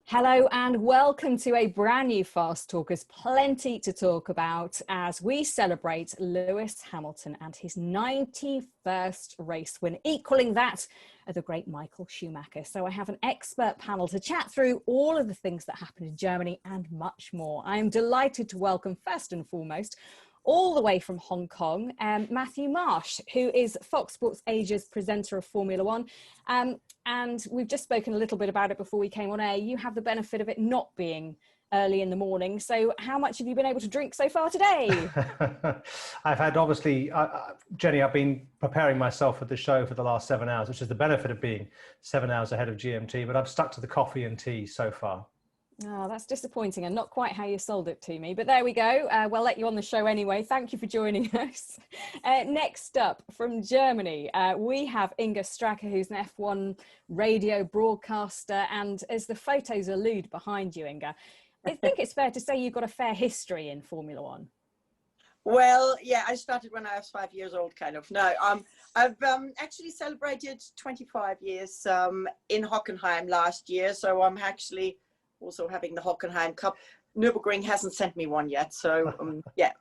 Hello and welcome to a brand new Fast Talk. There's plenty to talk about as we celebrate Lewis Hamilton and his 91st race win, equaling that of the great Michael Schumacher. So I have an expert panel to chat through all of the things that happened in Germany and much more. I am delighted to welcome first and foremost, all the way from Hong Kong, Matthew Marsh, who is Fox Sports Asia's presenter of Formula One. And we've just spoken a little bit about it before we came on air. You have the benefit of it not being early in the morning. So how much have you been able to drink so far today? I've had, obviously, Jenny, I've been preparing myself for the show for the last 7 hours, which is the benefit of being 7 hours ahead of GMT, but I've stuck to the coffee and tea so far. Oh, that's disappointing and not quite how you sold it to me, but there we go. We'll let you on the show anyway. Thank you for joining us. Next up from Germany, we have Inga Stracke, who's an F1 radio broadcaster. And as the photos allude behind you, Inga, I think it's fair to say you've got a fair history in Formula One. Well, yeah, I started when I was 5 years old, kind of. No, I've actually celebrated 25 years in Hockenheim last year. So I'm actually also having the Hockenheim Cup. Nürburgring hasn't sent me one yet, so yeah.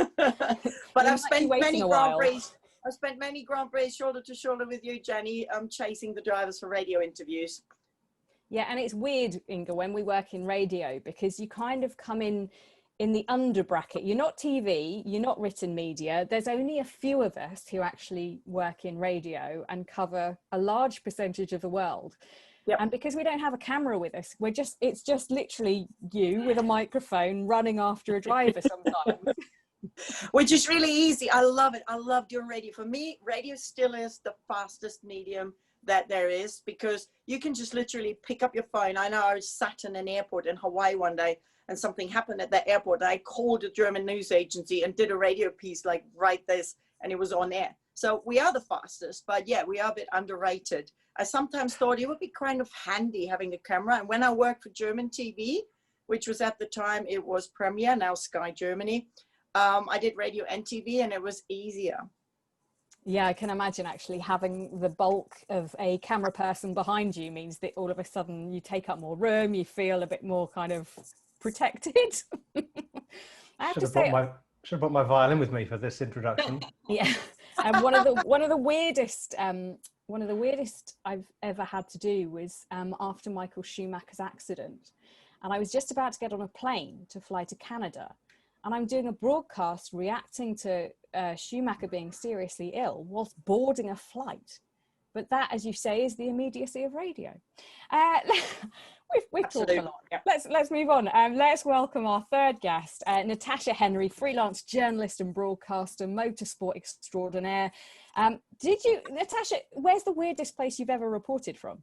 But I've spent many Grand Prix. I've spent many Grand Prix shoulder to shoulder with you, Jenny, chasing the drivers for radio interviews. Yeah, and it's weird, Inga, when we work in radio, because you kind of come in the under bracket. You're not TV, you're not written media. There's only a few of us who actually work in radio and cover a large percentage of the world. Yep. And because we don't have a camera with us, it's just literally you with a microphone running after a driver sometimes. Which is really easy. I love it. I love doing radio. For me, radio still is the fastest medium that there is, because you can just literally pick up your phone. I know I was sat in an airport in Hawaii one day and something happened at that airport. I called a German news agency and did a radio piece like right this, and it was on air. So we are the fastest, but yeah, we are a bit underrated. I sometimes thought it would be kind of handy having a camera. And when I worked for German TV, which was at the time, it was Premiere, now Sky Germany, I did radio and TV, and it was easier. Yeah, I can imagine actually having the bulk of a camera person behind you means that all of a sudden you take up more room, you feel a bit more kind of protected. I have to say, should have brought my violin with me for this introduction. Yeah, and one of the weirdest I've ever had to do was after Michael Schumacher's accident, and I was just about to get on a plane to fly to Canada, and I'm doing a broadcast reacting to Schumacher being seriously ill whilst boarding a flight. But that, as you say, is the immediacy of radio. We've talked a lot. Yeah. Let's move on. Let's welcome our third guest, Natasha Henry, freelance journalist and broadcaster, motorsport extraordinaire. Natasha, where's the weirdest place you've ever reported from?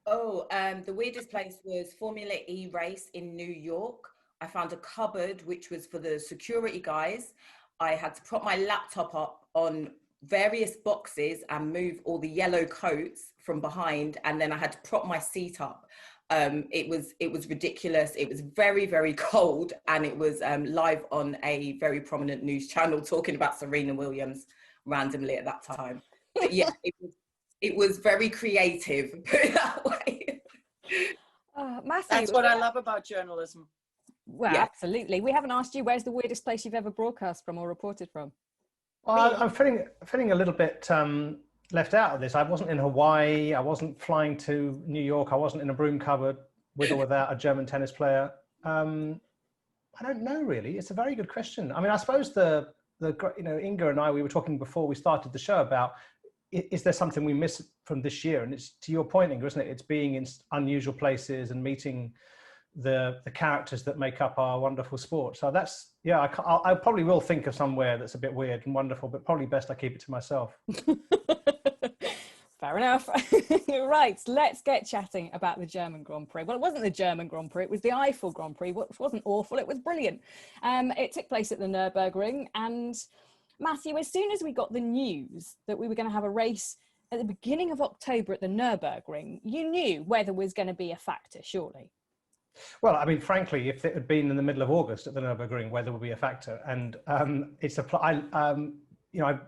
Oh, the weirdest place was Formula E race in New York. I found a cupboard which was for the security guys. I had to prop my laptop up on various boxes and move all the yellow coats from behind, and then I had to prop my seat up. It was ridiculous. It was very, very cold, and it was live on a very prominent news channel talking about Serena Williams randomly at that time. But yeah, it was very creative, put it that way. Matthew, that's what I love about journalism. Well, yeah. Absolutely. We haven't asked you, where's the weirdest place you've ever broadcast from or reported from? Well, I'm feeling a little bit left out of this. I wasn't in Hawaii. I wasn't flying to New York. I wasn't in a broom cupboard with or without a German tennis player. I don't know, really. It's a very good question. I mean, I suppose Inga and I, we were talking before we started the show about, is there something we miss from this year? And it's to your point, Inga, isn't it? It's being in unusual places and meeting the characters that make up our wonderful sport. So that's, yeah, I probably will think of somewhere that's a bit weird and wonderful, but probably best I keep it to myself. Fair enough. Right, let's get chatting about the German Grand Prix. Well, it wasn't the German Grand Prix, it was the Eifel Grand Prix, which wasn't awful, it was brilliant. It took place at the Nürburgring, and Matthew, as soon as we got the news that we were going to have a race at the beginning of October at the Nürburgring, you knew weather was going to be a factor, surely. Well, I mean, frankly, if it had been in the middle of August at the Nürburgring, weather would be a factor. And I'm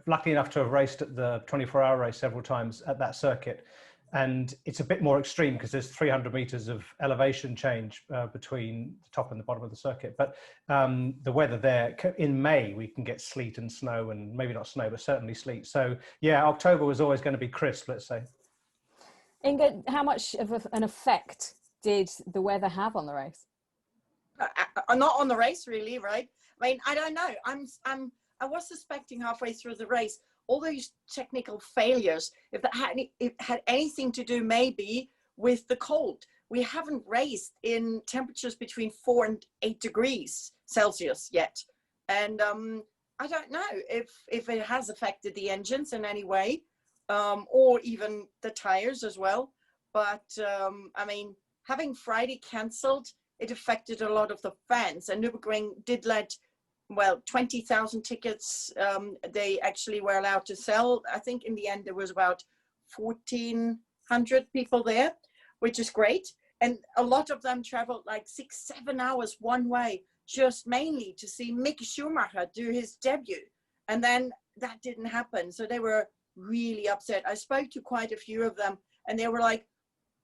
lucky enough to have raced at the 24-hour race several times at that circuit. and it's a bit more extreme because there's 300 meters of elevation change between the top and the bottom of the circuit. But the weather there, in May, we can get sleet and snow, and maybe not snow, but certainly sleet. So yeah, October was always going to be crisp, let's say. Inga, how much of an effect did the weather have on the race? Not on the race, really, right? I mean, I don't know. I was suspecting halfway through the race, all those technical failures, if that had anything to do maybe with the cold. We haven't raced in temperatures between 4 and 8 degrees Celsius yet. And I don't know if it has affected the engines in any way, or even the tires as well. But I mean, having Friday cancelled, it affected a lot of the fans. And Nürburgring did let, well, 20,000 tickets they actually were allowed to sell. I think in the end there was about 1,400 people there, which is great. And a lot of them traveled like 6-7 hours one way, just mainly to see Mick Schumacher do his debut. And then that didn't happen. So they were really upset. I spoke to quite a few of them, and they were like,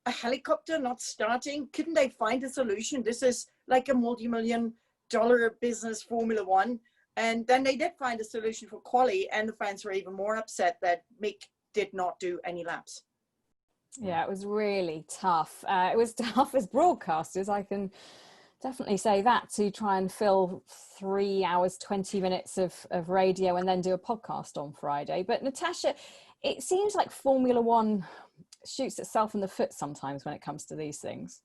a helicopter not starting? Couldn't they find a solution? This is like a multi-million-dollar business, Formula One. And then they did find a solution for quali, and the fans were even more upset that Mick did not do any laps. Yeah, it was really tough. It was tough as broadcasters, I can definitely say that, to try and fill 3 hours, 20 minutes of radio and then do a podcast on Friday. But Natasha, it seems like Formula One shoots itself in the foot sometimes when it comes to these things.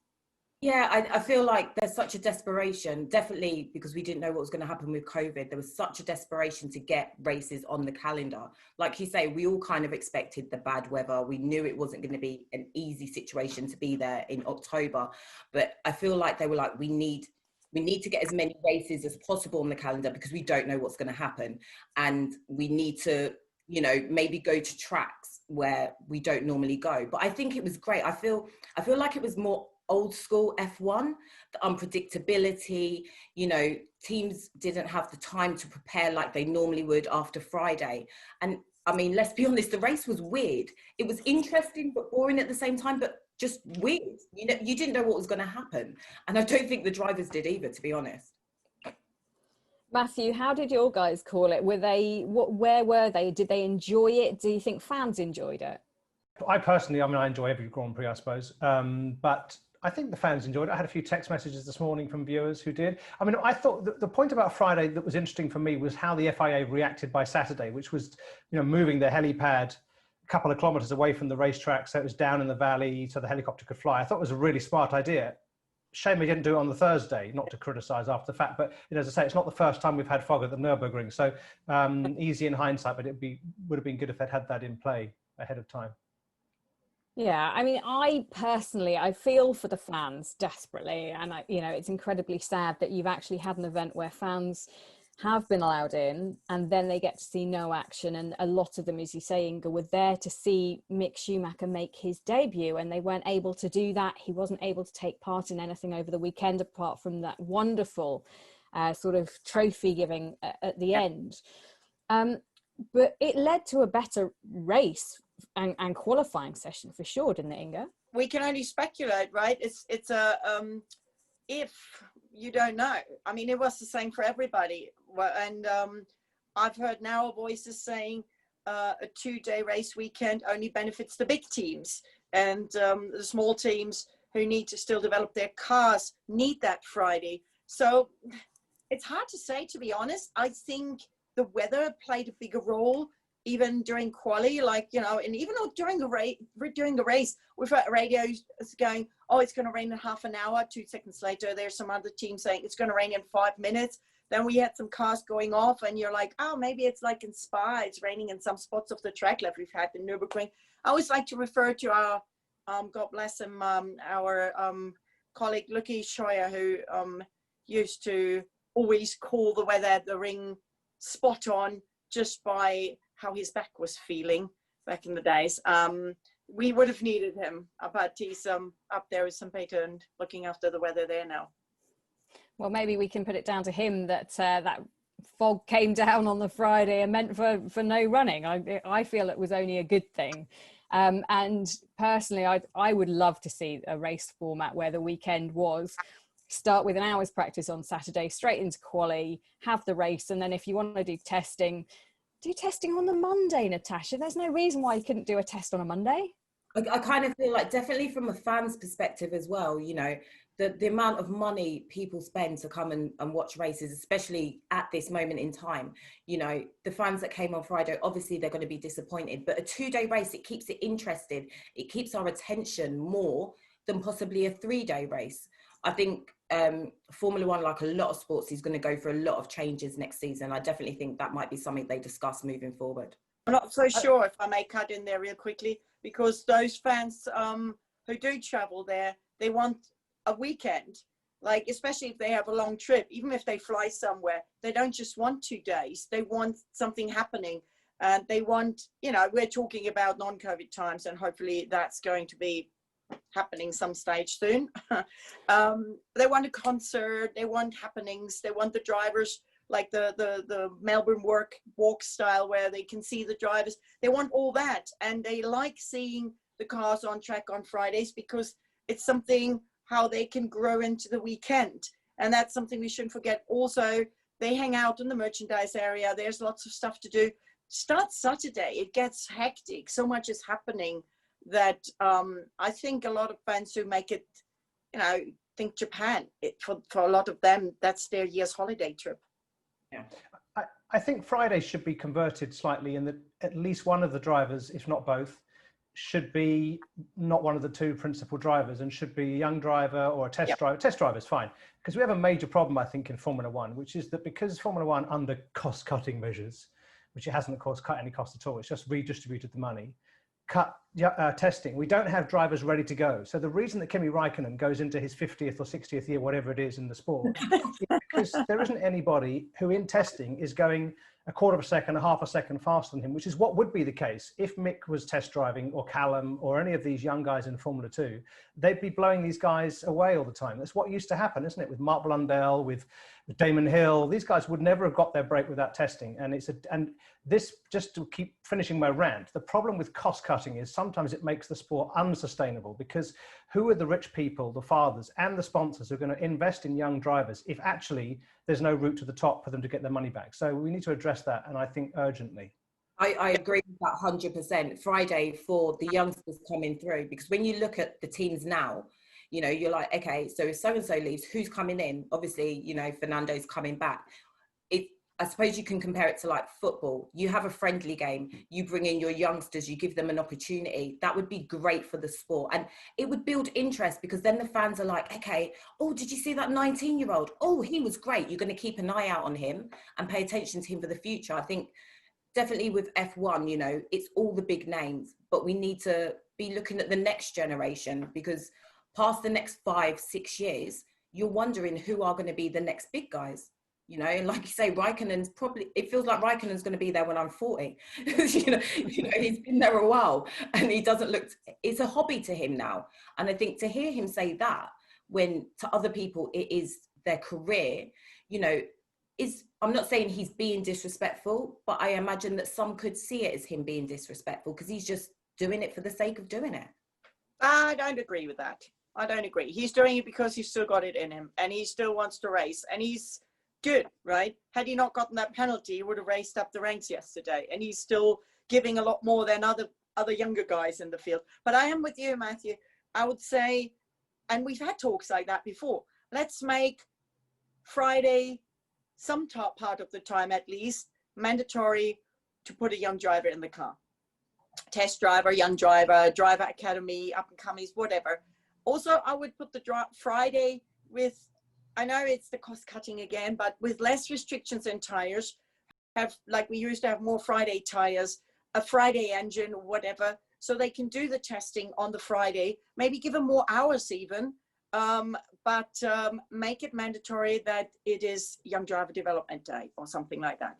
Yeah, I feel like there's such a desperation, definitely because we didn't know what was going to happen with COVID. There was such a desperation to get races on the calendar. Like you say, we all kind of expected the bad weather. We knew it wasn't going to be an easy situation to be there in October. But I feel like they were like, we need to get as many races as possible on the calendar because we don't know what's going to happen. And we need to, you know, maybe go to tracks where we don't normally go. But I think it was great. I feel like it was more old school F1, the unpredictability, you know, teams didn't have the time to prepare like they normally would after Friday. And I mean, let's be honest, the race was weird. It was interesting, but boring at the same time, but just weird. You know, you didn't know what was going to happen. And I don't think the drivers did either, to be honest. Matthew, how did your guys call it? Where were they? Did they enjoy it? Do you think fans enjoyed it? I personally, I mean, I enjoy every Grand Prix, I suppose. But I think the fans enjoyed it. I had a few text messages this morning from viewers who did. I mean, I thought the point about Friday that was interesting for me was how the FIA reacted by Saturday, which was, you know, moving the helipad a couple of kilometers away from the racetrack so it was down in the valley so the helicopter could fly. I thought it was a really smart idea. Shame they didn't do it on the Thursday, not to criticize after the fact, but you know, as I say, it's not the first time we've had fog at the Nürburgring. So easy in hindsight, but would have been good if they'd had that in play ahead of time. Yeah, I mean, I feel for the fans desperately, and you know, it's incredibly sad that you've actually had an event where fans have been allowed in and then they get to see no action, and a lot of them, as you say, Inga, were there to see Mick Schumacher make his debut, and they weren't able to do that. He wasn't able to take part in anything over the weekend apart from that wonderful sort of trophy giving at the end. But it led to a better race and qualifying session for sure, didn't it, Inga? We can only speculate, right? It's a if you don't know. I mean, it was the same for everybody. And I've heard now voices saying a 2-day race weekend only benefits the big teams, and the small teams who need to still develop their cars need that Friday. So it's hard to say, to be honest. I think the weather played a bigger role even during quali, like, you know, and even during the race, we've got radios going, oh, it's going to rain in half an hour. 2 seconds later, there's some other team saying it's going to rain in 5 minutes. Then we had some cars going off, and you're like, oh, maybe it's like in Spa, it's raining in some spots of the track like we've had in Nürburgring. I always like to refer to our, God bless him, our colleague Lucky Scheuer, who used to always call the weather at the ring spot on just by how his back was feeling back in the days. We would have needed him, but he's up there with St. Peter and looking after the weather there now. Well, maybe we can put it down to him that that fog came down on the Friday and meant for no running. I feel it was only a good thing. And personally, I would love to see a race format where the weekend was start with an hour's practice on Saturday, straight into quali, have the race, and then if you want to do testing on the Monday, Natasha. There's no reason why you couldn't do a test on a Monday. I kind of feel like, definitely from a fan's perspective as well, you know, the amount of money people spend to come and watch races, especially at this moment in time, you know, the fans that came on Friday, obviously they're going to be disappointed, but a 2-day race, it keeps it interested. It keeps our attention more than possibly a 3-day race. I think Formula One, like a lot of sports, is going to go for a lot of changes next season. I definitely think that might be something they discuss moving forward. I'm not so sure, if I may cut in there real quickly, because those fans who do travel there, they want a weekend, like especially if they have a long trip, even if they fly somewhere, they don't just want 2 days, they want something happening. And they want, you know, we're talking about non-COVID times, and hopefully that's going to be happening some stage soon. They want a concert, they want happenings, they want the drivers, like the Melbourne walk style where they can see the drivers. They want all that, and they like seeing the cars on track on Fridays because it's something how they can grow into the weekend. And that's something we shouldn't forget. Also, they hang out in the merchandise area. There's lots of stuff to do. Start Saturday, it gets hectic. So much is happening that I think a lot of fans who make it, you know, think Japan, for a lot of them, that's their year's holiday trip. Yeah. I think Friday should be converted slightly in that at least one of the drivers, if not both, should be not one of the two principal drivers and should be a young driver or a test driver. Test driver is fine, because we have a major problem, I think, in Formula One, which is that because Formula One, under cost-cutting measures, which it hasn't, of course, cut any cost at all, it's just redistributed the money, cut testing. We don't have drivers ready to go. So the reason that Kimi Raikkonen goes into his 50th or 60th year, whatever it is in the sport, is because there isn't anybody who in testing is going a quarter of a second, a half a second faster than him, which is what would be the case if Mick was test driving, or Callum, or any of these young guys in Formula 2. They'd be blowing these guys away all the time. That's what used to happen, isn't it? With Mark Blundell, with Damon Hill, these guys would never have got their break without testing. And this, just to keep finishing my rant, the problem with cost cutting is sometimes it makes the sport unsustainable, because who are the rich people, the fathers and the sponsors who are going to invest in young drivers if actually there's no route to the top for them to get their money back? So we need to address that, and I think urgently. I agree with that 100%. Friday for the youngsters coming through, because when you look at the teams now, you know, you're like, okay, so if so-and-so leaves, who's coming in? Obviously, you know, Fernando's coming back. I suppose you can compare it to like football. You have a friendly game, you bring in your youngsters, you give them an opportunity. That would be great for the sport. And it would build interest, because then the fans are like, okay, oh, did you see that 19-year-old? Oh, he was great. You're going to keep an eye out on him and pay attention to him for the future. I think definitely with F1, you know, it's all the big names, but we need to be looking at the next generation, because past the next 5-6 years, you're wondering who are going to be the next big guys. You know, and like you say, Raikkonen's probably, it feels like Raikkonen's going to be there when I'm 40. you know, he's been there a while, and he doesn't look, it's a hobby to him now. And I think to hear him say that, when to other people it is their career, you know, I'm not saying he's being disrespectful, but I imagine that some could see it as him being disrespectful, because he's just doing it for the sake of doing it. I don't agree with that. I don't agree. He's doing it because he's still got it in him, and he still wants to race, and he's good, right? Had he not gotten that penalty, he would have raced up the ranks yesterday, and he's still giving a lot more than other younger guys in the field. But I am with you, Matthew. I would say, and we've had talks like that before, let's make Friday, some top part of the time at least, mandatory to put a young driver in the car. Test driver, young driver, driver academy, up and comings, whatever. Also, I would put the Friday with, I know it's the cost cutting again, but with less restrictions in tires, have, like we used to have more Friday tires, a Friday engine or whatever, so they can do the testing on the Friday, maybe give them more hours even, but make it mandatory that it is Young Driver Development Day or something like that.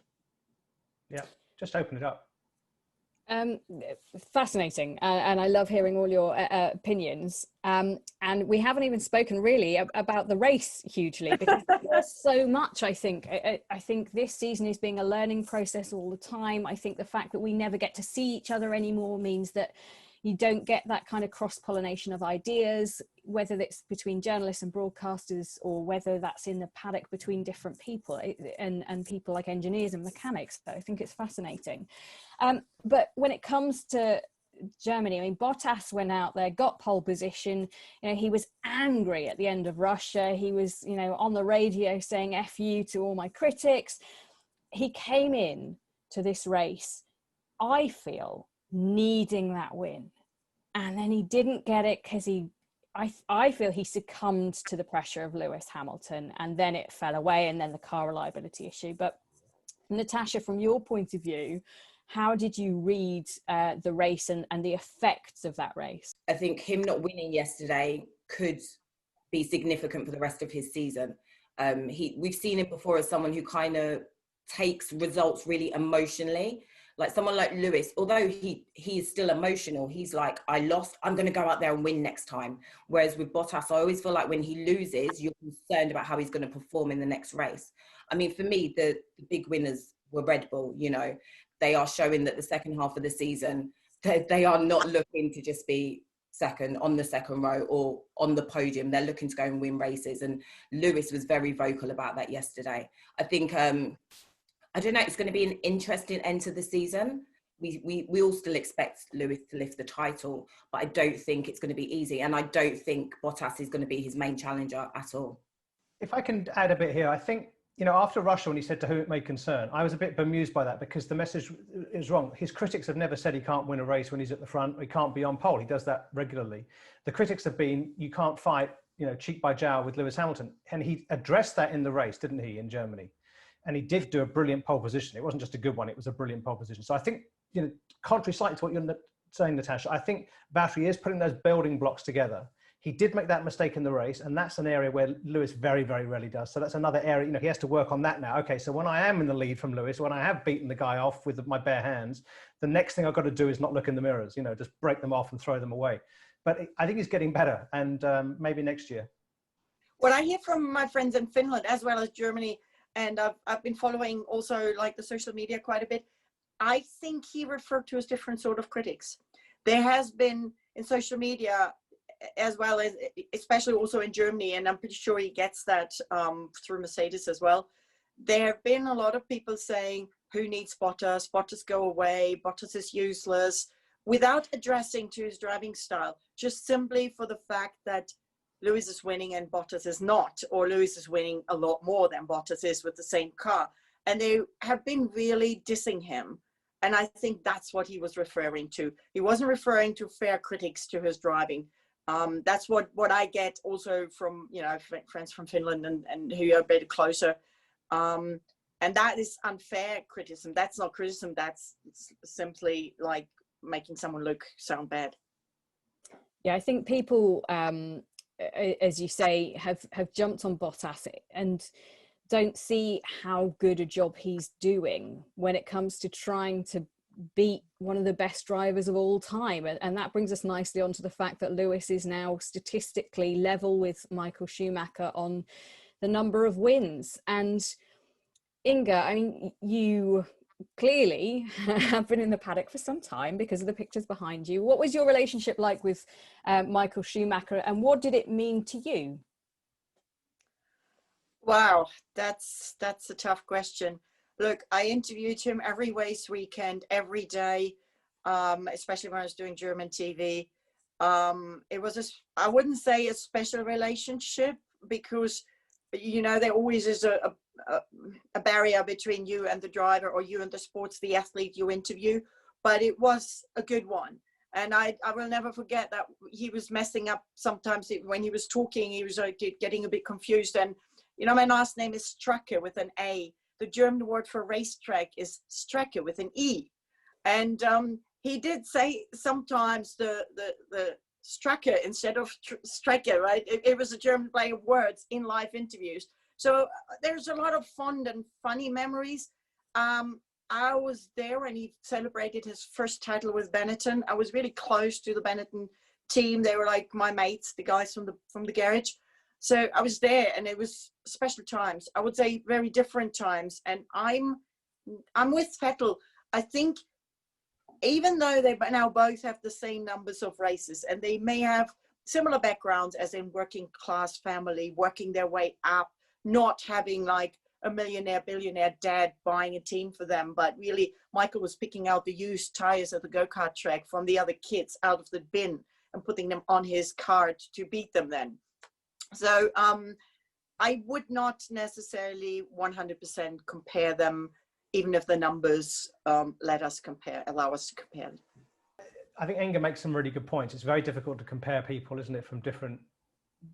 Yeah, just open it up. Fascinating, and I love hearing all your opinions, and we haven't even spoken really about the race hugely, because there's so much. I think this season is being a learning process all the time. I think the fact that we never get to see each other anymore means that, you don't get that kind of cross-pollination of ideas, whether it's between journalists and broadcasters, or whether that's in the paddock between different people and people like engineers and mechanics. So I think it's fascinating. But when it comes to Germany, I mean, Bottas went out there, got pole position. You know, he was angry at the end of Russia. He was, you know, on the radio saying "F you" to all my critics. He came in to this race, I feel, needing that win, and then he didn't get it because I feel he succumbed to the pressure of Lewis Hamilton, and then it fell away, and then the car reliability issue. But Natasha, from your point of view, how did you read the race and the effects of that race? I think him not winning yesterday could be significant for the rest of his season. We've seen him before as someone who kind of takes results really emotionally. Like someone like Lewis, although he is still emotional, he's like, I lost, I'm going to go out there and win next time. Whereas with Bottas, I always feel like when he loses, you're concerned about how he's going to perform in the next race. I mean, for me, the big winners were Red Bull. You know, they are showing that the second half of the season, they are not looking to just be second on the second row or on the podium. They're looking to go and win races. And Lewis was very vocal about that yesterday. I think, I don't know, it's going to be an interesting end to the season. We all still expect Lewis to lift the title, but I don't think it's going to be easy. And I don't think Bottas is going to be his main challenger at all. If I can add a bit here, I think, you know, after Russia, when he said to whom it may concern, I was a bit bemused by that because the message is wrong. His critics have never said he can't win a race when he's at the front, or he can't be on pole. He does that regularly. The critics have been, you can't fight, you know, cheek by jowl with Lewis Hamilton. And he addressed that in the race, didn't he, in Germany? And he did do a brilliant pole position. It wasn't just a good one, it was a brilliant pole position. So I think, you know, contrary slightly to what you're saying, Natasha, I think Valtteri is putting those building blocks together. He did make that mistake in the race, and that's an area where Lewis very, very rarely does. So that's another area, you know, he has to work on that now. Okay, so when I am in the lead from Lewis, when I have beaten the guy off with my bare hands, the next thing I've got to do is not look in the mirrors, you know, just break them off and throw them away. But I think he's getting better, and maybe next year. What I hear from my friends in Finland as well as Germany, and I've been following also like the social media quite a bit, I think he referred to as different sort of critics. There has been in social media, as well as especially also in Germany, and I'm pretty sure he gets that through Mercedes as well. There have been a lot of people saying, who needs Bottas? Bottas go away, Bottas is useless, without addressing to his driving style, just simply for the fact that Lewis is winning and Bottas is not, or Lewis is winning a lot more than Bottas is with the same car. And they have been really dissing him. And I think that's what he was referring to. He wasn't referring to fair critics to his driving. That's what I get also from, you know, friends from Finland and who are a bit closer. And that is unfair criticism. That's not criticism. That's simply like making someone sound bad. Yeah, I think people, as you say, have jumped on Bottas and don't see how good a job he's doing when it comes to trying to beat one of the best drivers of all time. And that brings us nicely onto the fact that Lewis is now statistically level with Michael Schumacher on the number of wins. And Inga, I mean, you clearly have been in the paddock for some time because of the pictures behind you. What was your relationship like with Michael Schumacher, and what did it mean to you? Wow, that's a tough question. Look, I interviewed him every race weekend, every day, especially when I was doing German TV. It was I wouldn't say a special relationship because, you know, there always is a barrier between you and the driver, or you and the athlete you interview, but it was a good one. And I will never forget that he was messing up sometimes when he was talking. He was getting a bit confused. And, you know, my last name is Stracke with an A. The German word for racetrack is Stracke with an E. And he did say sometimes the Stracke instead of Stracke, right? It was a German play of words in live interviews. So there's a lot of fond and funny memories. I was there when he celebrated his first title with Benetton. I was really close to the Benetton team. They were like my mates, the guys from the garage. So I was there, and it was special times. I would say very different times. And I'm with Vettel. I think even though they now both have the same numbers of races, and they may have similar backgrounds, as in working class family, working their way up, not having like a millionaire, billionaire dad buying a team for them, but really Michael was picking out the used tires at the go-kart track from the other kids out of the bin and putting them on his car to beat them then. So I would not necessarily 100% compare them, even if the numbers allow us to compare them. I think Inga makes some really good points. It's very difficult to compare people, isn't it, from different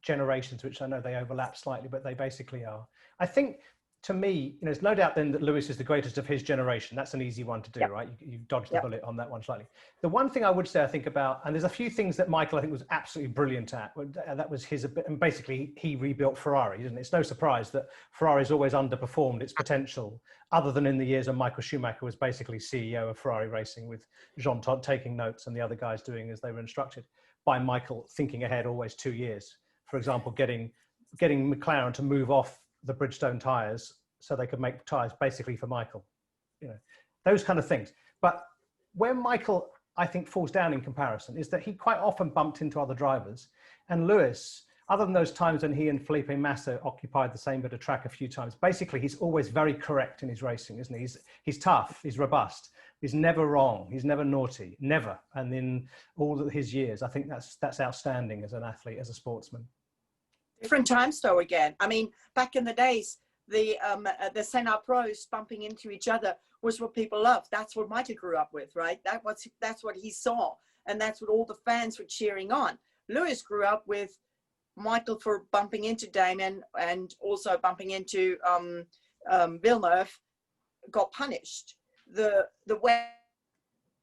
generations, which I know they overlap slightly, but they basically are. I think, to me, there's no doubt then that Lewis is the greatest of his generation. That's an easy one to do, right? You dodged the bullet on that one slightly. The one thing I would say, I think about, and there's a few things that Michael, I think, was absolutely brilliant at. That was his, and basically he rebuilt Ferrari, isn't it? It's no surprise that Ferrari's always underperformed its potential, other than in the years when Michael Schumacher was basically CEO of Ferrari Racing, with Jean Todt taking notes and the other guys doing as they were instructed, by Michael thinking ahead always 2 years. For example, getting McLaren to move off the Bridgestone tires so they could make tires basically for Michael, those kind of things. But where Michael, I think, falls down in comparison is that he quite often bumped into other drivers, and Lewis, other than those times when he and Felipe Massa occupied the same bit of track a few times, basically he's always very correct in his racing, isn't he? He's tough, he's robust, he's never wrong, he's never naughty, never. And in all of his years, I think that's outstanding as an athlete, as a sportsman. Different times though, again. I mean, back in the days, the Senna pros bumping into each other was what people loved. That's what Michael grew up with, right? That's what he saw, and that's what all the fans were cheering on. Lewis grew up with Michael for bumping into Damon and also bumping into Villeneuve, got punished. The way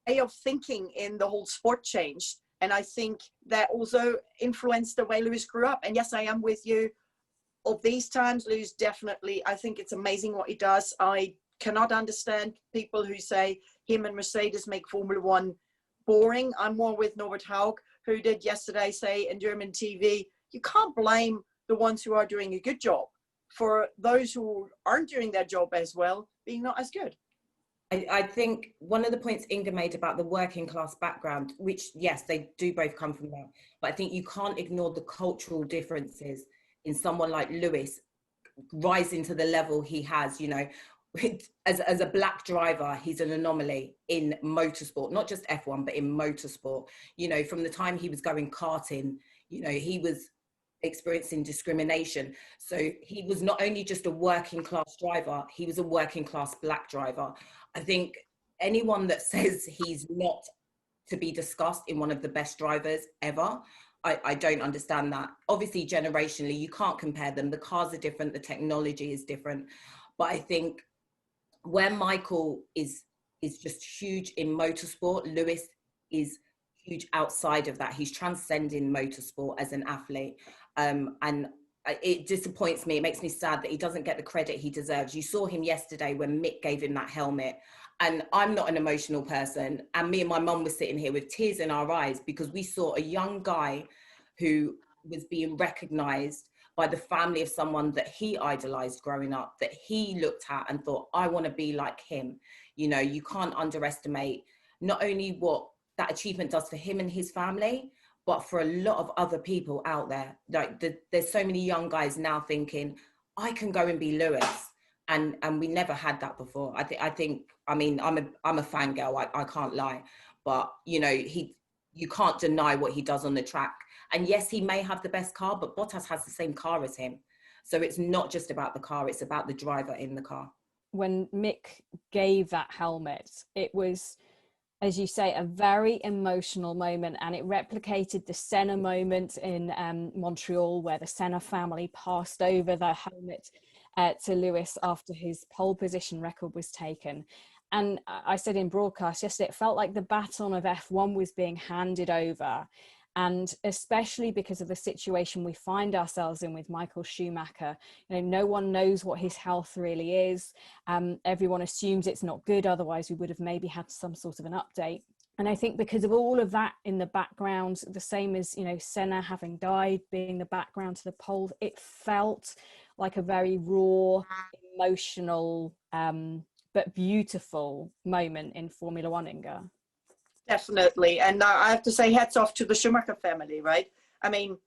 of thinking in the whole sport changed. And I think that also influenced the way Lewis grew up. And yes, I am with you. Of these times, Lewis definitely, I think it's amazing what he does. I cannot understand people who say him and Mercedes make Formula One boring. I'm more with Norbert Haug, who did yesterday say in German TV, you can't blame the ones who are doing a good job for those who aren't doing their job as well being not as good. I think one of the points Inga made about the working class background, which, yes, they do both come from that, but I think you can't ignore the cultural differences in someone like Lewis rising to the level he has. As a black driver, he's an anomaly in motorsport, not just F1, but in motorsport. From the time he was going karting, he was experiencing discrimination. So he was not only just a working class driver, he was a working class black driver. I think anyone that says he's not to be discussed in one of the best drivers ever, I don't understand that. Obviously, generationally, you can't compare them. The cars are different, the technology is different. But I think where Michael is just huge in motorsport, Lewis is huge outside of that. He's transcending motorsport as an athlete. And it disappoints me. It makes me sad that he doesn't get the credit he deserves. You saw him yesterday when Mick gave him that helmet. And I'm not an emotional person. And me and my mum were sitting here with tears in our eyes because we saw a young guy who was being recognised by the family of someone that he idolised growing up, that he looked at and thought, I want to be like him. You can't underestimate not only what that achievement does for him and his family, but for a lot of other people out there. Like there's so many young guys now thinking, I can go and be Lewis. And we never had that before. I think, I'm a fangirl, I can't lie. But, you can't deny what he does on the track. And yes, he may have the best car, but Bottas has the same car as him. So it's not just about the car, it's about the driver in the car. When Mick gave that helmet, it was, as you say, a very emotional moment, and it replicated the Senna moment in Montreal, where the Senna family passed over the helmet to Lewis after his pole position record was taken. And I said in broadcast yesterday, it felt like the baton of F1 was being handed over. And especially because of the situation we find ourselves in with Michael Schumacher, no one knows what his health really is. Everyone assumes it's not good. Otherwise, we would have maybe had some sort of an update. And I think because of all of that in the background, the same as, Senna having died, being the background to the pole, it felt like a very raw, emotional, but beautiful moment in Formula One, Inga. Definitely. And I have to say hats off to the Schumacher family, right? I mean,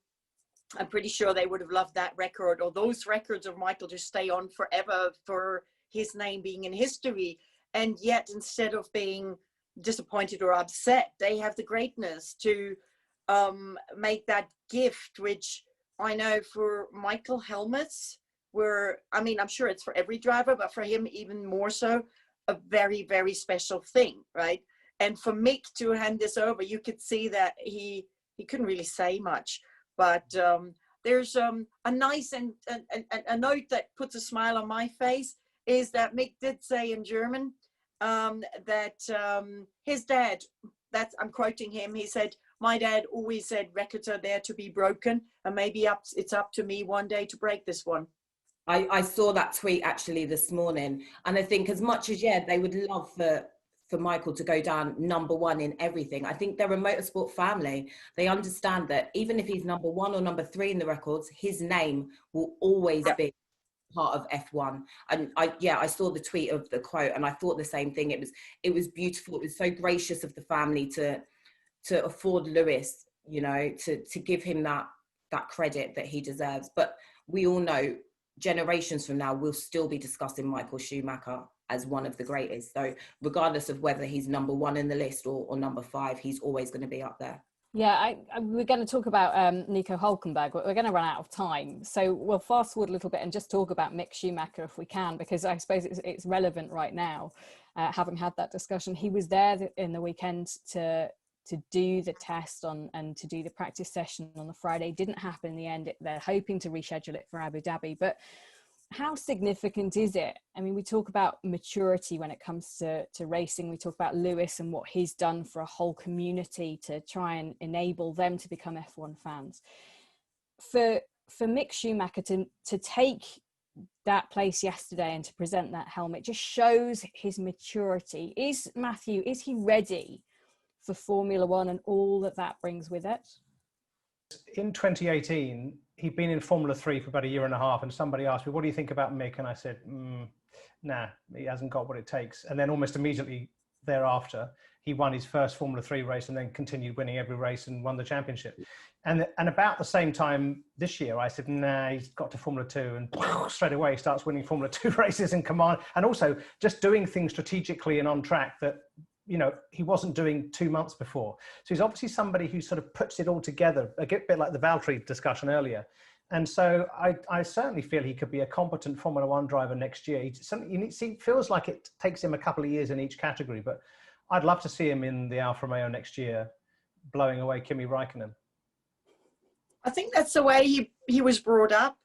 I'm pretty sure they would have loved that record or those records of Michael to stay on forever for his name being in history. And yet, instead of being disappointed or upset, they have the greatness to make that gift, which I know for Michael, helmets were, I mean, I'm sure it's for every driver, but for him even more so, a very, very special thing, right? And for Mick to hand this over, you could see that he couldn't really say much. But there's a nice and a note that puts a smile on my face is that Mick did say in German that his dad, that's, I'm quoting him, he said, my dad always said records are there to be broken, and maybe it's up to me one day to break this one. I saw that tweet actually this morning, and I think as much as, yeah, they would love for Michael to go down #1 in everything, I think they're a motorsport family. They understand that even if he's #1 or #3 in the records, his name will always be part of F1. And I saw the tweet of the quote, and I thought the same thing. It was beautiful. It was so gracious of the family to afford Lewis, you know, to give him that credit that he deserves. But we all know generations from now we'll still be discussing Michael Schumacher as one of the greatest. So regardless of whether he's #1 in the list or #5, he's always going to be up there. Yeah, we're going to talk about Nico Hülkenberg, but we're going to run out of time. So we'll fast forward a little bit and just talk about Mick Schumacher if we can, because I suppose it's relevant right now, having had that discussion. He was there in the weekend to do the test and to do the practice session on the Friday. Didn't happen in the end. They're hoping to reschedule it for Abu Dhabi, but how significant is it? I mean, we talk about maturity when it comes to racing. We talk about Lewis and what he's done for a whole community to try and enable them to become F1 fans. For Mick Schumacher to take that place yesterday and to present that helmet just shows his maturity. Is he ready for Formula One and all that brings with it? In 2018, he'd been in Formula 3 for about 1.5 years, and somebody asked me, what do you think about Mick? And I said, nah, he hasn't got what it takes. And then almost immediately thereafter, he won his first Formula 3 race and then continued winning every race and won the championship. And about the same time this year, I said, nah, he's got to Formula 2, and straight away he starts winning Formula 2 races in command, and also just doing things strategically and on track that, you know, he wasn't doing 2 months before. So he's obviously somebody who sort of puts it all together, a bit like the Valtteri discussion earlier. And so I certainly feel he could be a competent Formula One driver next year. He feels like it takes him a couple of years in each category, but I'd love to see him in the Alfa Romeo next year, blowing away Kimi Räikkönen. I think that's the way he was brought up.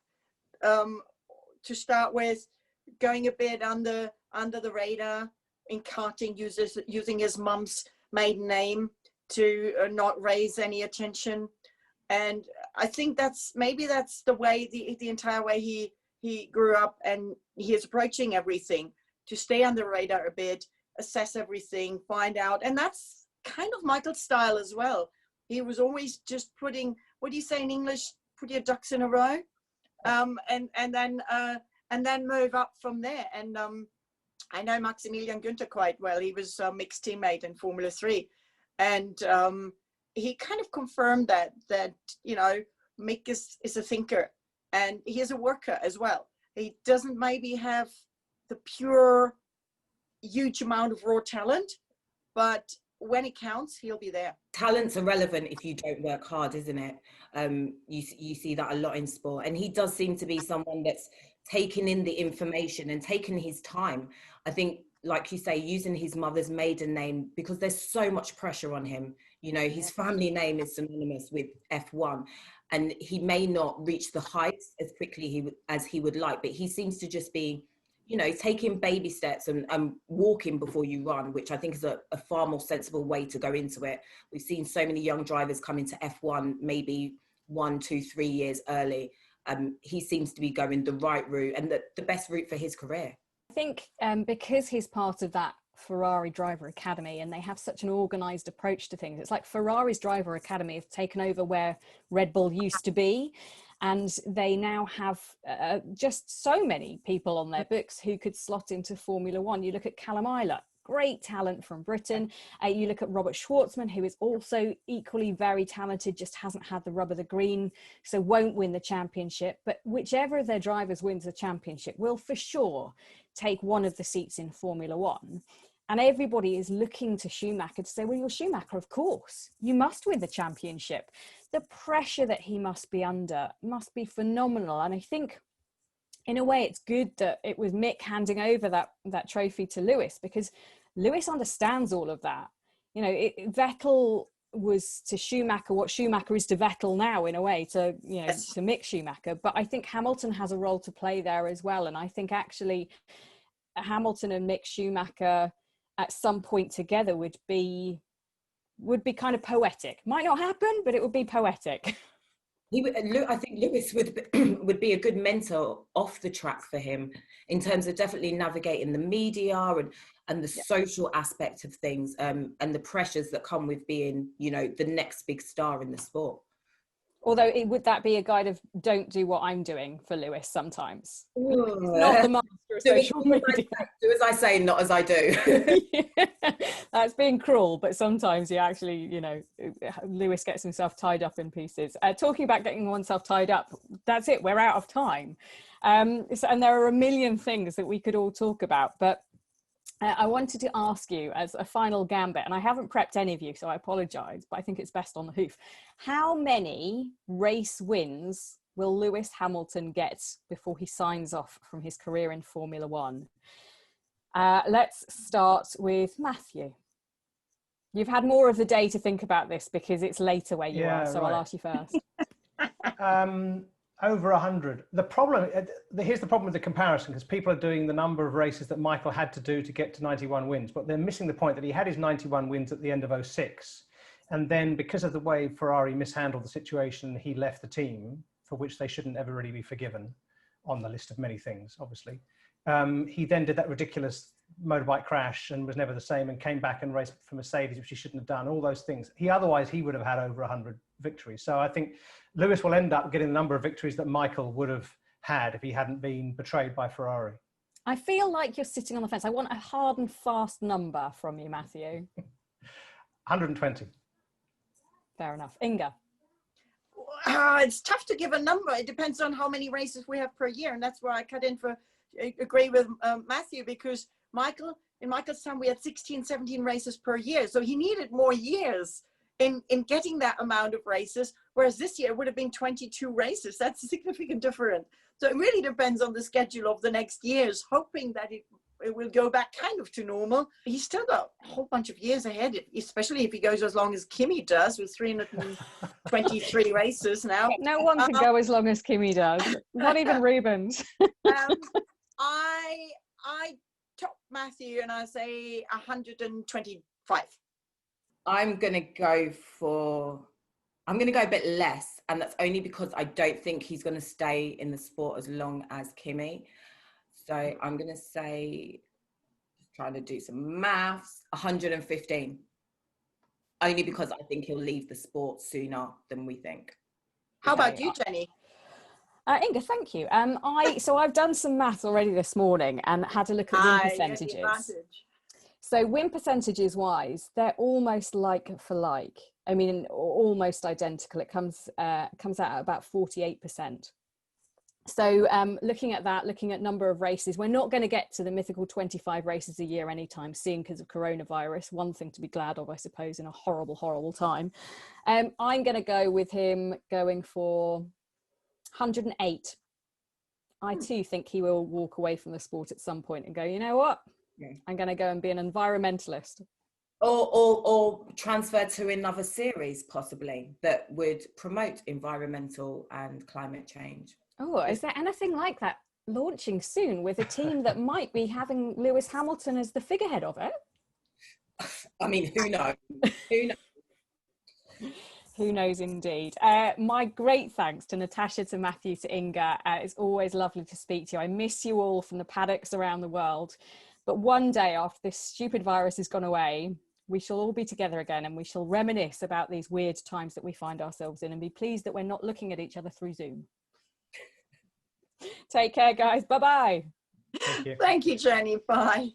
To start with, going a bit under the radar, in karting, using his mum's maiden name to not raise any attention. And I think that's the way, the entire way he grew up, and he is approaching everything, to stay on the radar a bit, assess everything, find out. And that's kind of Michael's style as well. He was always just putting, what do you say in English, put your ducks in a row, and then move up from there. And I know Maximilian Günther quite well. He was Mick's teammate in Formula 3. And he kind of confirmed that you know, Mick is a thinker, and he is a worker as well. He doesn't maybe have the pure, huge amount of raw talent, but when it counts, he'll be there. Talent's irrelevant if you don't work hard, isn't it? You see that a lot in sport. And he does seem to be someone that's taking in the information and taking his time. I think, like you say, using his mother's maiden name, because there's so much pressure on him. You know, his family name is synonymous with F1, and he may not reach the heights as quickly as he would like, but he seems to just be, you know, taking baby steps and walking before you run, which I think is a far more sensible way to go into it. We've seen so many young drivers come into F1 maybe 1, 2, 3 years early. He seems to be going the right route and the best route for his career. I think because he's part of that Ferrari driver academy, and they have such an organized approach to things. It's like Ferrari's driver academy have taken over where Red Bull used to be, and they now have just so many people on their books who could slot into Formula One. You look at Callum Ilott, great talent from Britain. You look at Robert Schwartzman, who is also equally very talented, just hasn't had the rub of the green, so won't win the championship. But whichever of their drivers wins the championship will for sure take one of the seats in Formula One. And everybody is looking to Schumacher to say, well, you're Schumacher, of course. You must win the championship. The pressure that he must be under must be phenomenal. And I think, in a way, it's good that it was Mick handing over that trophy to Lewis, because Lewis understands all of that. You know, Vettel was to Schumacher what Schumacher is to Vettel now, in a way, to, you know, to Mick Schumacher. But I think Hamilton has a role to play there as well. And I think actually Hamilton and Mick Schumacher at some point together would be kind of poetic. Might not happen, but it would be poetic. I think Lewis would be a good mentor off the track for him, in terms of definitely navigating the media and the social aspect of things, and the pressures that come with being, you know, the next big star in the sport. Although, would that be a guide of don't do what I'm doing for Lewis sometimes? Not the master of social media. Do as I say, not as I do. Yeah, that's being cruel, but sometimes you actually, you know, Lewis gets himself tied up in pieces. Talking about getting oneself tied up, that's it, we're out of time. And there are a million things that we could all talk about, but I wanted to ask you as a final gambit, and I haven't prepped any of you, so I apologise, but I think it's best on the hoof. How many race wins will Lewis Hamilton get before he signs off from his career in Formula One? Let's start with Matthew. You've had more of the day to think about this because it's later where you are, so right. I'll ask you first. Over 100. The problem, here's the problem with the comparison, because people are doing the number of races that Michael had to do to get to 91 wins, but they're missing the point that he had his 91 wins at the end of 06. And then because of the way Ferrari mishandled the situation, he left the team, for which they shouldn't ever really be forgiven on the list of many things, obviously. He then did that ridiculous motorbike crash and was never the same, and came back and raced for Mercedes, which he shouldn't have done, all those things. Otherwise he would have had over 100 victories. So I think Lewis will end up getting the number of victories that Michael would have had if he hadn't been betrayed by Ferrari. I feel like you're sitting on the fence. I want a hard and fast number from you, Matthew. 120. Fair enough. Inga? It's tough to give a number. It depends on how many races we have per year, and that's where I agree with Matthew, because in Michael's time we had 16, 17 races per year, so he needed more years in getting that amount of races, whereas this year it would have been 22 races. That's a significant difference. So it really depends on the schedule of the next years, hoping that it will go back kind of to normal. He's still got a whole bunch of years ahead, especially if he goes as long as Kimi does, with 323 races now. No one can go as long as Kimi does, not even Rubens. I top Matthew and I say 125. I'm going to go a bit less, and that's only because I don't think he's going to stay in the sport as long as Kimi. So I'm going to say, just trying to do some maths, 115. Only because I think he'll leave the sport sooner than we think. How about you, Jennie? Inga, thank you. So I've done some maths already this morning and had a look at win percentages. So win percentages wise, they're almost like for like. I mean, almost identical. It comes out at about 48%. So looking at that, looking at number of races, we're not going to get to the mythical 25 races a year anytime soon because of coronavirus. One thing to be glad of, I suppose, in a horrible, horrible time. I'm going to go with him going for 108. I too think he will walk away from the sport at some point and go, you know what? Yeah. I'm going to go and be an environmentalist. Or transfer to another series, possibly, that would promote environmental and climate change. Oh, is there anything like that launching soon with a team that might be having Lewis Hamilton as the figurehead of it? I mean, who knows? Who knows? Who knows indeed. My great thanks to Natasha, to Matthew, to Inga. It's always lovely to speak to you. I miss you all from the paddocks around the world. But one day after this stupid virus has gone away, we shall all be together again and we shall reminisce about these weird times that we find ourselves in and be pleased that we're not looking at each other through Zoom. Take care, guys. Bye-bye. Thank you. Thank you, Jennie. Bye.